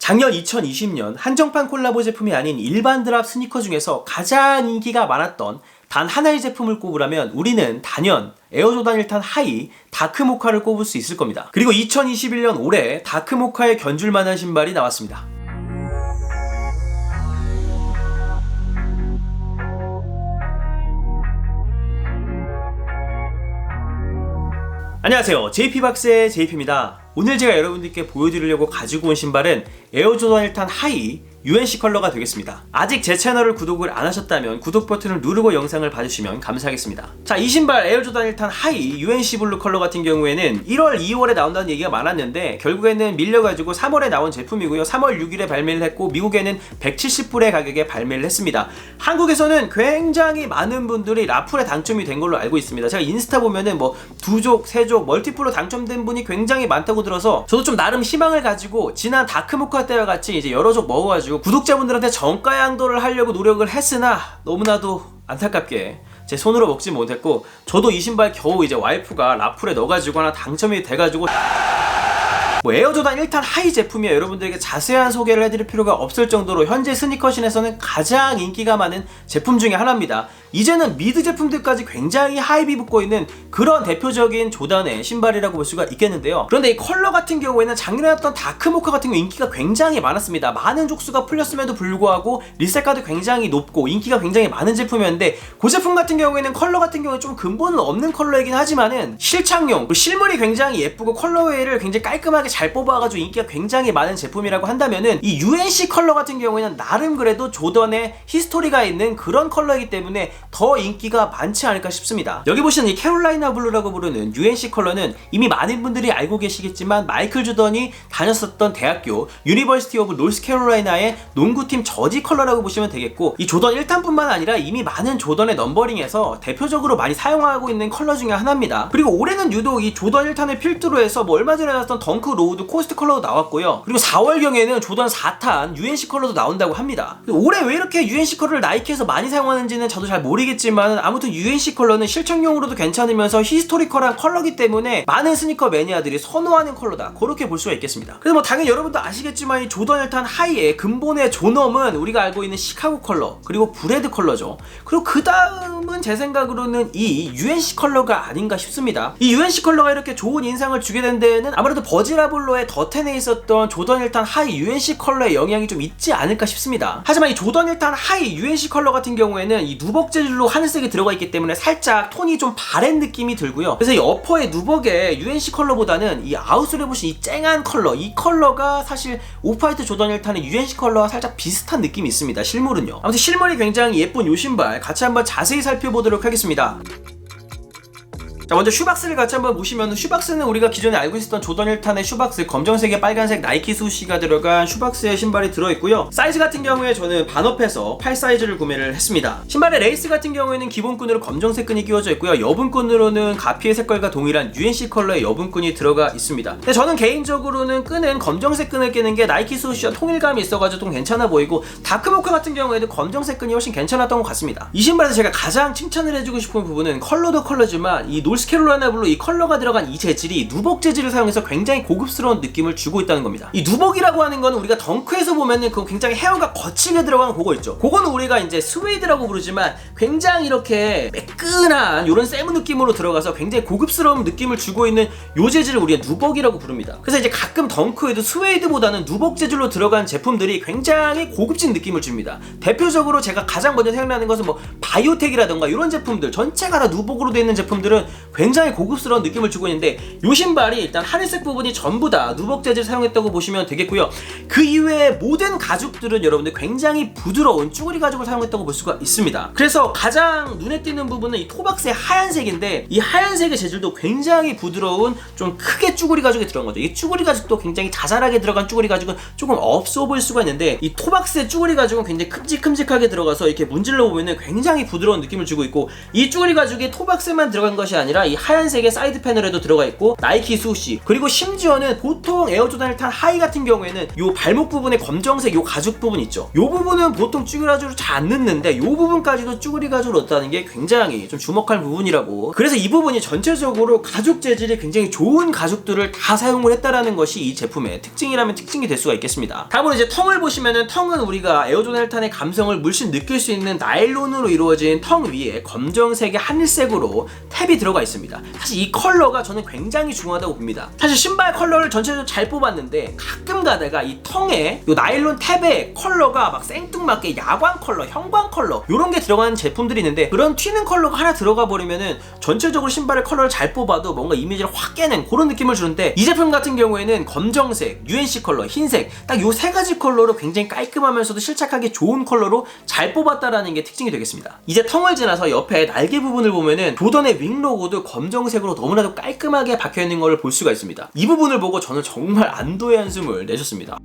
작년 2020년 한정판 콜라보 제품이 아닌 일반 드랍 스니커 중에서 가장 인기가 많았던 단 하나의 제품을 꼽으라면 우리는 단연 에어조단 1탄 하이 다크모카를 꼽을 수 있을 겁니다. 그리고 2021년 올해 다크모카에 견줄 만한 신발이 나왔습니다. 안녕하세요, JP박스의 JP입니다. 오늘 제가 여러분들께 보여드리려고 가지고 온 신발은 에어조단 1탄 하이 UNC 컬러가 되겠습니다. 아직 제 채널을 구독을 안 하셨다면 구독 버튼을 누르고 영상을 봐주시면 감사하겠습니다. 자, 이 신발 에어조단 1탄 하이 UNC 블루 컬러 같은 경우에는 1월, 2월에 나온다는 얘기가 많았는데 결국에는 밀려가지고 3월에 나온 제품이고요. 3월 6일에 발매를 했고 미국에는 170불의 가격에 발매를 했습니다. 한국에서는 굉장히 많은 분들이 라풀에 당첨이 된 걸로 알고 있습니다. 제가 인스타 보면은 뭐 2족, 3족, 멀티플로 당첨된 분이 굉장히 많다고 들어서 저도 좀 나름 희망을 가지고 지난 다크모카 때와 같이 이제 여러 족 먹어가지고 구독자분들한테 정가 양도를 하려고 노력을 했으나 너무나도 안타깝게 제 손으로 먹지 못했고, 저도 이 신발 겨우 이제 와이프가 라풀에 넣어가지고 하나 당첨이 돼가지고 뭐 에어조단 1탄 하이 제품이야 여러분들에게 자세한 소개를 해드릴 필요가 없을 정도로 현재 스니커신에서는 가장 인기가 많은 제품 중에 하나입니다. 이제는 미드 제품들까지 굉장히 하이비 붙고 있는 그런 대표적인 조단의 신발이라고 볼 수가 있겠는데요. 그런데 이 컬러 같은 경우에는 작년에 나왔던 다크모카 같은 경우 인기가 굉장히 많았습니다. 많은 족수가 풀렸음에도 불구하고 리셀가도 굉장히 높고 인기가 굉장히 많은 제품이었는데, 그 제품 같은 경우에는 컬러 같은 경우에 좀 근본은 없는 컬러이긴 하지만은 실착용, 실물이 굉장히 예쁘고 컬러웨이를 굉장히 깔끔하게 잘 뽑아가지고 인기가 굉장히 많은 제품이라고 한다면은 이 UNC 컬러 같은 경우에는 나름 그래도 조던의 히스토리가 있는 그런 컬러이기 때문에 더 인기가 많지 않을까 싶습니다. 여기 보시는 이 캐롤라이나 블루라고 부르는 UNC 컬러는 이미 많은 분들이 알고 계시겠지만 마이클 조던이 다녔었던 대학교 유니버시티 오브 노스캐롤라이나의 농구팀 저지 컬러라고 보시면 되겠고, 이 조던 1탄뿐만 아니라 이미 많은 조던의 넘버링에서 대표적으로 많이 사용하고 있는 컬러 중에 하나입니다. 그리고 올해는 유독 이 조던 1탄을 필두로 해서 뭐 얼마 전에 나왔던 덩크 로우드 코스트 컬러도 나왔고요. 그리고 4월경에는 조던 4탄 UNC 컬러도 나온다고 합니다. 올해 왜 이렇게 UNC 컬러를 나이키에서 많이 사용하는지는 저도 잘 모르겠지만 아무튼 UNC 컬러는 실착용으로도 괜찮으면서 히스토리컬한 컬러기 때문에 많은 스니커 매니아들이 선호하는 컬러다, 그렇게 볼 수가 있겠습니다. 그래서 뭐 당연히 여러분도 아시겠지만 이 조던 1탄 하이의 근본의 존엄은 우리가 알고 있는 시카고 컬러 그리고 브레드 컬러죠. 그리고 그 다음은 제 생각으로는 이 UNC 컬러가 아닌가 싶습니다. 이 UNC 컬러가 이렇게 좋은 인상을 주게 된 데에는 아무래도 버지라블로의 더10에 있었던 조던 1탄 하이 UNC 컬러의 영향이 좀 있지 않을까 싶습니다. 하지만 이 조던 1탄 하이 UNC 컬러 같은 경우에는 이 누벅 재질로 하늘색이 들어가 있기 때문에 살짝 톤이 좀 바랜 느낌이 들고요. 그래서 이 어퍼의 누벅의 UNC 컬러보다는 이 아웃솔에 보신 이 쨍한 컬러, 이 컬러가 사실 오프화이트 조던 1탄의 UNC 컬러와 살짝 비슷한 느낌이 있습니다. 실물은요. 아무튼 실물이 굉장히 예쁜 이 신발 같이 한번 자세히 살펴보도록 하겠습니다. 자, 먼저 슈박스를 같이 한번 보시면, 슈박스는 우리가 기존에 알고 있었던 조던 1탄의 슈박스, 검정색에 빨간색 나이키 수시가 들어간 슈박스의 신발이 들어있고요. 사이즈 같은 경우에 저는 반업해서 8 사이즈를 구매를 했습니다. 신발의 레이스 같은 경우에는 기본끈으로 검정색 끈이 끼워져 있고요. 여분끈으로는 가피의 색깔과 동일한 UNC 컬러의 여분끈이 들어가 있습니다. 근데 저는 개인적으로는 끈은 검정색 끈을 끼는 게 나이키 수시와 통일감이 있어가지고 좀 괜찮아 보이고, 다크모카 같은 경우에도 검정색 끈이 훨씬 괜찮았던 것 같습니다. 이 신발에서 제가 가장 칭찬을 해주고 싶은 부분은 컬러도 컬러지만 이 노스캐롤라이나 블루 이 컬러가 들어간 이 재질이 누벅 재질을 사용해서 굉장히 고급스러운 느낌을 주고 있다는 겁니다. 이 누벅이라고 하는 거는 우리가 덩크에서 보면은 그 굉장히 헤어가 거치게 들어간 그거 있죠. 그거는 우리가 이제 스웨이드라고 부르지만 굉장히 이렇게 매끈한 이런 세무 느낌으로 들어가서 굉장히 고급스러운 느낌을 주고 있는 요 재질을 우리가 누벅이라고 부릅니다. 그래서 이제 가끔 덩크에도 스웨이드보다는 누벅 재질로 들어간 제품들이 굉장히 고급진 느낌을 줍니다. 대표적으로 제가 가장 먼저 생각나는 것은 뭐 바이오텍이라던가 이런 제품들 전체가 다 누벅으로 되어 있는 제품들은 굉장히 고급스러운 느낌을 주고 있는데, 이 신발이 일단 하늘색 부분이 전부 다 누벅 재질 사용했다고 보시면 되겠고요. 그 이외에 모든 가죽들은 여러분들 굉장히 부드러운 쭈구리 가죽을 사용했다고 볼 수가 있습니다. 그래서 가장 눈에 띄는 부분은 이 토박스의 하얀색인데, 이 하얀색의 재질도 굉장히 부드러운 좀 크게 쭈구리 가죽이 들어간 거죠. 이 쭈구리 가죽도 굉장히 자잘하게 들어간 쭈구리 가죽은 조금 없어 보일 수가 있는데, 이 토박스의 쭈구리 가죽은 굉장히 큼직큼직하게 들어가서 이렇게 문질러 보면은 굉장히 부드러운 느낌을 주고 있고, 이 쭈구리 가죽이 토박스에만 들어간 것이 아니라 아니라 이 하얀색의 사이드 패널에도 들어가 있고 나이키 수시, 그리고 심지어는 보통 에어조단을 탄 하이 같은 경우에는 요 발목 부분에 검정색 요 가죽 부분 있죠. 요 부분은 보통 쭈그리 가죽으로 잘 안 넣는데 요 부분까지도 쭈그리 가죽으로 넣었다는 게 굉장히 좀 주목할 부분이라고. 그래서 이 부분이 전체적으로 가죽 재질이 굉장히 좋은 가죽들을 다 사용을 했다라는 것이 이 제품의 특징이라면 특징이 될 수가 있겠습니다. 다음으로 이제 텅을 보시면은, 텅은 우리가 에어조단 1탄의 감성을 물씬 느낄 수 있는 나일론으로 이루어진 텅 위에 검정색의 하늘색으로 탭이 들어가 있습니다. 사실 이 컬러가 저는 굉장히 중요하다고 봅니다. 사실 신발 컬러를 전체적으로 잘 뽑았는데 가끔 가다가 이 텅에 요 나일론 탭의 컬러가 막 생뚱맞게 야광 컬러, 형광 컬러 요런 게 들어가는 제품들이 있는데, 그런 튀는 컬러가 하나 들어가 버리면은 전체적으로 신발의 컬러를 잘 뽑아도 뭔가 이미지를 확 깨는 그런 느낌을 주는데, 이 제품 같은 경우에는 검정색, UNC 컬러, 흰색 딱 요 세 가지 컬러로 굉장히 깔끔하면서도 실착하기 좋은 컬러로 잘 뽑았다라는 게 특징이 되겠습니다. 이제 텅을 지나서 옆에 날개 부분을 보면은 조던의 윙 로고도 검정색으로 너무나도 깔끔하게 박혀있는 걸 볼 수가 있습니다. 이 부분을 보고 저는 정말 안도의 한숨을 내셨습니다.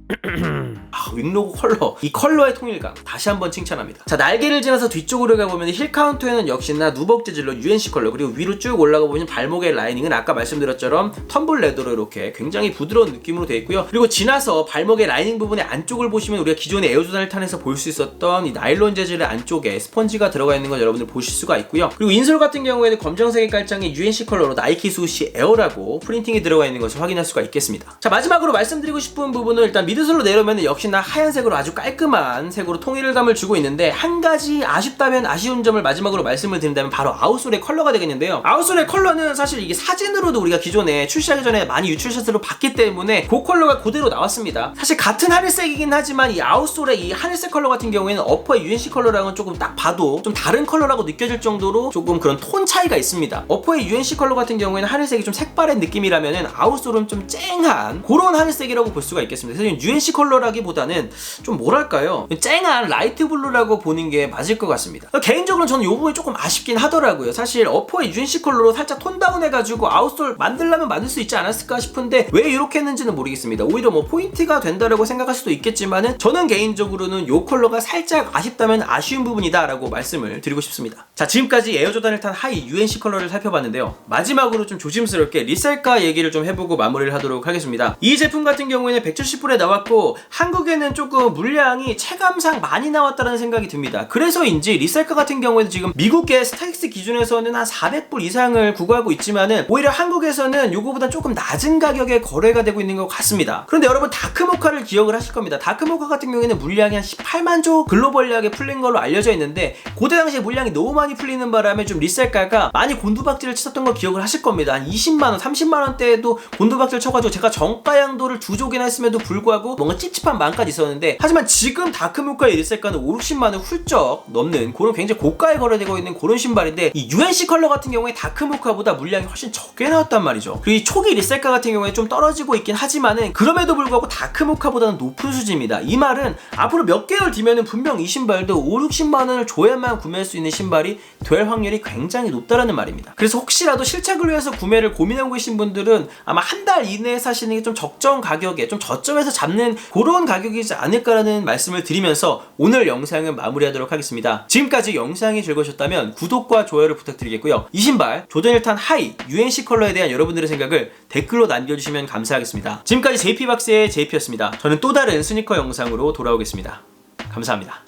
윙 로고 컬러, 이 컬러의 통일감 다시 한번 칭찬합니다. 자, 날개를 지나서 뒤쪽으로 가보면 힐 카운터에는 역시나 누벅 재질로 UNC 컬러, 그리고 위로 쭉 올라가 보면 발목의 라이닝은 아까 말씀드렸처럼 텀블 레더로 이렇게 굉장히 부드러운 느낌으로 되어 있고요. 그리고 지나서 발목의 라이닝 부분의 안쪽을 보시면 우리가 기존의 에어조단 1탄에서 볼 수 있었던 이 나일론 재질의 안쪽에 스펀지가 들어가 있는 걸 여러분들 보실 수가 있고요. 그리고 인솔 같은 경우에는 검정색의 깔창에 UNC 컬러로 나이키 수시 에어라고 프린팅이 들어가 있는 것을 확인할 수가 있겠습니다. 자, 마지막으로 말씀드리고 싶은 부분은 일단 미드솔로 내려오면 역시나 하얀색으로 아주 깔끔한 색으로 통일감을 주고 있는데, 한 가지 아쉽다면 아쉬운 점을 마지막으로 말씀을 드린다면 바로 아웃솔의 컬러가 되겠는데요. 아웃솔의 컬러는 사실 이게 사진으로도 우리가 기존에 출시하기 전에 많이 유출샷으로 봤기 때문에 그 컬러가 그대로 나왔습니다. 사실 같은 하늘색이긴 하지만 이 아웃솔의 이 하늘색 컬러 같은 경우에는 어퍼의 UNC 컬러랑은 조금 딱 봐도 좀 다른 컬러라고 느껴질 정도로 조금 그런 톤 차이가 있습니다. 어퍼의 UNC 컬러 같은 경우에는 하늘색이 좀 색바랜 느낌이라면은 아웃솔은 좀 쨍한 그런 하늘색이라고 볼 수가 있겠습니다. 사실 UNC 컬러라기보다는 좀 뭐랄까요, 쨍한 라이트 블루라고 보는 게 맞을 것 같습니다. 개인적으로는 저는 이 부분이 조금 아쉽긴 하더라고요. 사실 어퍼의 UNC 컬러로 살짝 톤 다운 해가지고 아웃솔 만들려면 만들 수 있지 않았을까 싶은데 왜 이렇게 했는지는 모르겠습니다. 오히려 뭐 포인트가 된다라고 생각할 수도 있겠지만은 저는 개인적으로는 이 컬러가 살짝 아쉽다면 아쉬운 부분이다 라고 말씀을 드리고 싶습니다. 자, 지금까지 에어조단을 탄 하이 UNC 컬러를 살펴봤는데요. 마지막으로 좀 조심스럽게 리셀가 얘기를 좀 해보고 마무리를 하도록 하겠습니다. 이 제품 같은 경우에는 170불에 나왔고 한국에는 조금 물량이 체감상 많이 나왔다는 생각이 듭니다. 그래서인지 리셀가 같은 경우에는 지금 미국의 스타익스 기준에서는 한 400불 이상을 구가하고 있지만은 오히려 한국에서는 요거보다 조금 낮은 가격에 거래가 되고 있는 것 같습니다. 그런데 여러분 다크모카를 기억을 하실 겁니다. 다크모카 같은 경우에는 물량이 한 18만 조 글로벌하게 풀린 걸로 알려져 있는데, 그때 당시에 물량이 너무 많이 풀리는 바람에 좀 리셀가가 많이 곤두박질을 쳤던 걸 기억을 하실 겁니다. 한 20만원, 30만원대에도 곤두박질 쳐가지고 제가 정가양도를 두족이나 했음에도 불구하고 뭔가 찝찝한 마음까지 있었는데, 하지만 지금 다크모카의 리셀가는 5, 60만원 훌쩍 넘는 그런 굉장히 고가에 거래되고 있는 그런 신발인데, 이 UNC 컬러 같은 경우에 다크모카보다 물량이 훨씬 적게 나왔단 말이죠. 그리고 이 초기 리셀가 같은 경우에 좀 떨어지고 있긴 하지만은 그럼에도 불구하고 다크모카보다는 높은 수준입니다. 이 말은 앞으로 몇 개월 뒤면은 분명 이 신발도 5, 60만원을 줘야만 구매할 수 있는 신발이 될 확률이 굉장히 높다라는 말입니다. 그래서 혹시라도 실착을 위해서 구매를 고민하고 계신 분들은 아마 한 달 이내에 사시는 게 좀 적정 가격에 좀 저점에서 잡는 그런 가격이지 않을까라는 말씀을 드리면서 오늘 영상은 마무리하도록 하겠습니다. 지금까지 영상이 즐거우셨다면 구독과 좋아요를 부탁드리겠고요. 이 신발 조던 1탄 하이 UNC 컬러에 대한 여러분들의 생각을 댓글로 남겨주시면 감사하겠습니다. 지금까지 JP박스의 JP였습니다. 저는 또 다른 스니커 영상으로 돌아오겠습니다. 감사합니다.